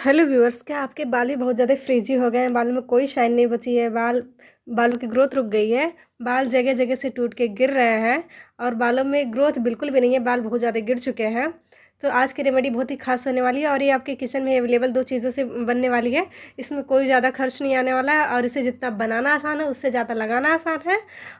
Hello viewers, क्या आपके बाल भी बहुत ज़्यादा फ्रीजी हो गए हैं? बालों में कोई शाइन नहीं बची है, बालों की ग्रोथ रुक गई है, बाल जगह जगह से टूट के गिर रहे हैं और बालों में ग्रोथ बिल्कुल भी नहीं है, बाल बहुत ज़्यादा गिर चुके हैं। तो आज की रेमेडी बहुत ही खास होने वाली है और ये आपके किचन में अवेलेबल 2 चीज़ों से बनने वाली है। इसमें कोई ज़्यादा खर्च नहीं आने वाला है और इसे जितना बनाना आसान है उससे ज़्यादा लगाना आसान है।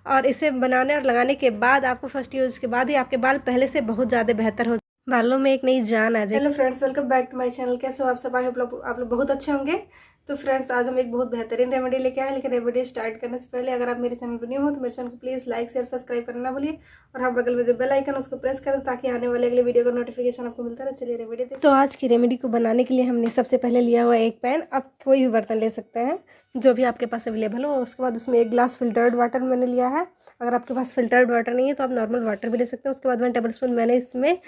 और इसे बनाने और लगाने के बाद आपको फर्स्ट यूज़ के बाद ही आपके बाल पहले से बहुत ज़्यादा बेहतर हो, बालों में एक नई जान आ जाए। Hello friends, welcome back to my channel. कैसे हो आप सब? आप लोग बहुत अच्छे होंगे। तो फ्रेंड्स, आज हम एक बहुत बेहतरीन रेमेडी लेके आए हैं। लेकिन रेमेडी स्टार्ट करने से पहले अगर आप मेरे चैनल पर न्यू हो तो मेरे चैनल को प्लीज़ लाइक शेयर सब्सक्राइब करना ना भूलिए। और हाँ, बगल में जो बेल आइकन उसको प्रेस करें ताकि आने वाले अगले वीडियो का नोटिफिकेशन आपको मिलता रहे। चलिए रेमेडी देखते हैं। तो आज की रेमेडी को बनाने के लिए हमने सबसे पहले लिया हुआ एक पैन। आप कोई भी बर्तन ले सकते हैं जो भी आपके पास अवेलेबल हो। उसके बाद उसमें 1 ग्लास फिल्टर्ड वाटर मैंने लिया है। अगर आपके पास फिल्टर्ड वाटर नहीं है तो आप नॉर्मल वाटर भी ले सकते हैं। उसके बाद 1 टेबल स्पून मैंने इसमें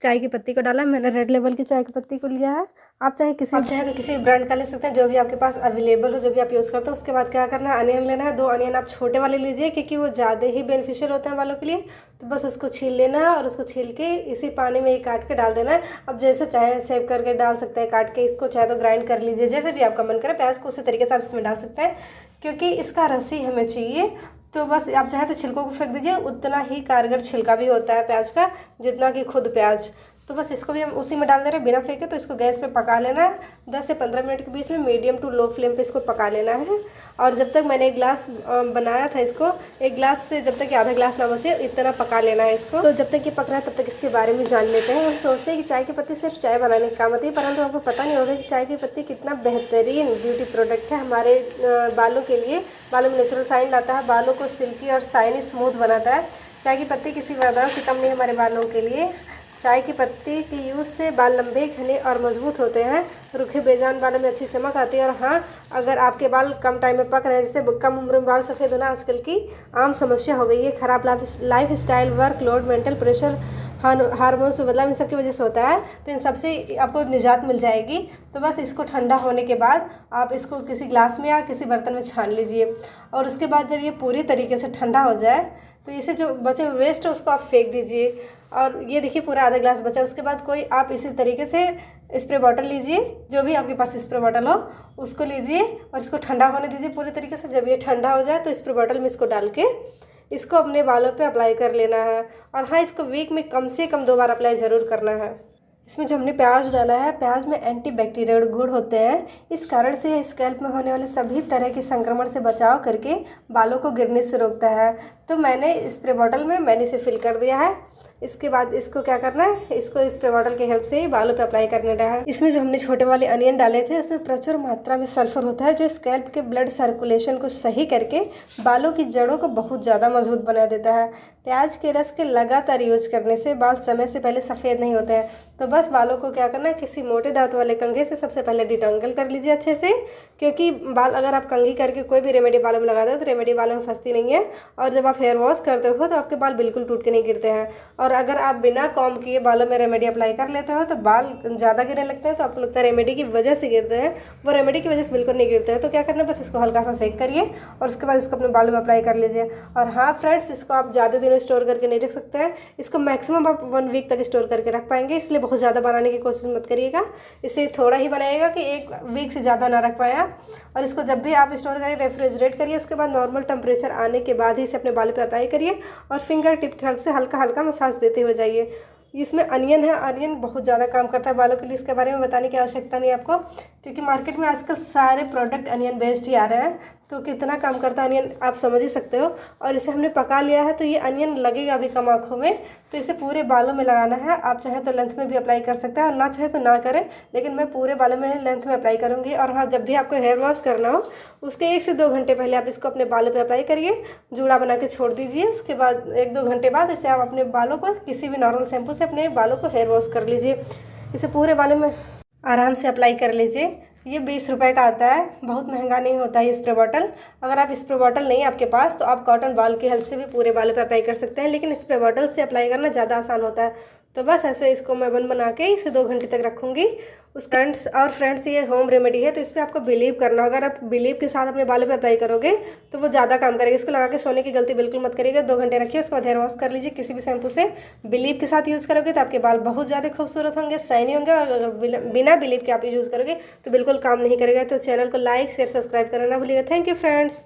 चाय की पत्ती को डाला। मैंने रेड लेवल की चाय की पत्ती को लिया है। आप चाहे तो किसी ब्रांड का ले सकते हैं, जो भी आपके पास अवेलेबल हो, जो भी आप यूज़ करते हो। उसके बाद क्या करना है, अनियन लेना है। 2 अनियन आप छोटे वाले लीजिए क्योंकि वो ज़्यादा ही बेनिफिशियल होते हैं बालों के लिए। तो बस उसको छील लेना है और उसको छील के इसी पानी में ही काट के डाल देना है। अब जैसे चाहे सेव करके डाल सकते हैं, काट के इसको चाहे तो ग्राइंड कर लीजिए, जैसे भी आपका मन करे। प्याज को उसी तरीके से आप इसमें डाल सकते हैं क्योंकि इसका रस ही हमें चाहिए। तो बस आप चाहे तो छिलकों को फेंक दीजिए, उतना ही कारगर छिलका भी होता है प्याज का जितना कि खुद प्याज। तो बस इसको भी हम उसी में डाल दे रहे हैं बिना फेंके। तो इसको गैस पे पका लेना है। 10 से 15 मिनट के बीच में मीडियम टू लो फ्लेम पे इसको पका लेना है। और जब तक मैंने 1 ग्लास बनाया था इसको, 1 ग्लास से जब तक कि आधा ग्लास ना बचे इतना पका लेना है इसको। तो जब तक ये पक रहा है तब तक इसके बारे में जान लेते हैं। हम सोचते हैं कि चाय की पत्ती सिर्फ चाय बनाने का काम आती है, परंतु आपको पता नहीं होगा कि चाय की पत्ती कितना बेहतरीन ब्यूटी प्रोडक्ट है हमारे बालों के लिए। बालों में नेचुरल शाइन लाता है, बालों को सिल्की और शाइनी स्मूथ बनाता है। चाय की पत्ती किसी वरदान से कम नहीं है हमारे बालों के लिए। चाय की पत्ती की यूज़ से बाल लंबे, घने और मजबूत होते हैं। रूखे बेजान बालों में अच्छी चमक आती है। और हाँ, अगर आपके बाल कम टाइम में पक रहे हैं, जैसे कम उम्र में बाल सफ़ेद होना आजकल की आम समस्या हो गई है। खराब life style, work load, mental pressure, hormones में बदलाव, इन सब की वजह से होता है। तो इन सब से आपको निजात मिल जाएगी। तो बस इसको ठंडा होने के बाद आप इसको किसी ग्लास में या किसी बर्तन में छान लीजिए। और उसके बाद जब ये पूरी तरीके से ठंडा हो जाए तो इसे जो बचे हुए वेस्ट है उसको आप फेंक दीजिए। और ये देखिए पूरा आधा ग्लास बचा। उसके बाद कोई आप इसी तरीके से स्प्रे बॉटल लीजिए, जो भी आपके पास स्प्रे बॉटल हो उसको लीजिए और इसको ठंडा होने दीजिए पूरी तरीके से। जब ये ठंडा हो जाए तो स्प्रे बॉटल में इसको डाल के इसको अपने बालों पे अप्लाई कर लेना है। और हाँ, इसको वीक में कम से कम 2 बार अप्लाई ज़रूर करना है। इसमें जो हमने प्याज डाला है, प्याज में एंटी बैक्टीरियल गुण होते हैं। इस कारण से स्कैल्प में होने वाले सभी तरह के संक्रमण से बचाव करके बालों को गिरने से रोकता है। तो मैंने स्प्रे बॉटल में मैंने इसे फिल कर दिया है। इसके बाद इसको क्या करना है, इसको स्प्रे बॉटल की हेल्प से ही बालों पे अप्लाई करने रहा है। इसमें जो हमने छोटे वाले अनियन डाले थे उसमें प्रचुर मात्रा में सल्फर होता है, जो स्कैल्प के ब्लड सर्कुलेशन को सही करके बालों की जड़ों को बहुत ज़्यादा मजबूत बना देता है। प्याज के रस के लगातार यूज करने से बाल समय से पहले सफ़ेद नहीं होते हैं। तो बस बालों को क्या करना है, किसी मोटे दांत वाले कंघे से सबसे पहले डिटंगल कर लीजिए अच्छे से। क्योंकि बाल अगर आप कंघी करके कोई भी रेमेडी बालों में लगाते हो तो रेमेडी बालों में फंसती नहीं है। और जब आप हेयर वॉश करते हो तो आपके बाल बिल्कुल टूट के नहीं गिरते हैं। और अगर आप बिना कॉम्ब किए बालों में रेमेडी अप्लाई कर लेते हो तो बाल ज़्यादा गिरने लगते हैं। तो आपको लगता है रेमेडी की वजह से गिरते हैं, वो रेमेडी की वजह से बिल्कुल नहीं गिरते हैं। तो क्या करना है, बस इसको हल्का सा सेक करिए और उसके बाद इसको अपने बालों में अप्लाई कर लीजिए। और हाँ फ्रेंड्स, इसको आप ज़्यादा दिन स्टोर करके नहीं रख सकते हैं। इसको मैक्सिमम आप 1 वीक तक स्टोर करके रख पाएंगे, इसलिए बहुत ज़्यादा बनाने की कोशिश मत करिएगा। इसे थोड़ा ही बनाइएगा कि 1 वीक से ज़्यादा ना रख पाए आप। और इसको जब भी आप स्टोर करिए रेफ्रिजरेट करिए। उसके बाद नॉर्मल टेम्परेचर आने के बाद ही इसे अपने बालों पे अप्लाई करिए और फिंगर टिप की हेल्प से हल्का हल्का मसाज देते हुए जाइए। इसमें अनियन है, अनियन बहुत ज़्यादा काम करता है बालों के लिए। इसके बारे में बताने की आवश्यकता नहीं आपको, क्योंकि मार्केट में आजकल सारे प्रोडक्ट अनियन बेस्ड ही आ रहे हैं। तो कितना काम करता है अनियन आप समझ ही सकते हो। और इसे हमने पका लिया है तो ये अनियन लगेगा अभी कम आँखों में। तो इसे पूरे बालों में लगाना है। आप चाहे तो लेंथ में भी अप्लाई कर सकते हैं और ना चाहे तो ना करें, लेकिन मैं पूरे बालों में लेंथ में अप्लाई करूँगी। और हाँ, जब भी आपको हेयर वॉश करना हो उसके 1 से 2 घंटे पहले आप इसको अपने बालों पर अप्लाई करिए, जूड़ा बना के छोड़ दीजिए। उसके बाद 1-2 घंटे बाद इसे आप अपने बालों को किसी भी नॉर्मल शैम्पू से अपने बालों को हेयर वॉश कर लीजिए। इसे पूरे बालों में आराम से अप्लाई कर लीजिए। ये 20 रुपए का आता है, बहुत महंगा नहीं होता है ये स्प्रे बॉटल। अगर आप स्प्रे बॉटल नहीं है आपके पास तो आप कॉटन बॉल की हेल्प से भी पूरे बालों पे अप्लाई कर सकते हैं, लेकिन स्प्रे बॉटल से अप्लाई करना ज़्यादा आसान होता है। तो बस ऐसे इसको मैं बन बना के इसे 2 घंटे तक रखूँगी। उस फ्रेंड्स ये होम रेमेडी है, तो इस पर आपको बिलीव करना होगा। अगर आप बिलीव के साथ अपने बालों पे अप्लाई करोगे तो वो ज़्यादा काम करेगा। इसको लगा के सोने की गलती बिल्कुल मत करिएगा। 2 घंटे रखिए, उसके बाद हेयर वॉश कर लीजिए किसी भी शैम्पू से। बिलीव के साथ यूज़ करोगे तो आपके बाल बहुत ज़्यादा खूबसूरत होंगे, शाइनी होंगे। और अगर बिना बिलीव के आप यूज़ करोगे तो बिल्कुल काम नहीं करेगा। तो चैनल को लाइक शेयर सब्सक्राइब करना ना भूलिएगा। Thank you friends.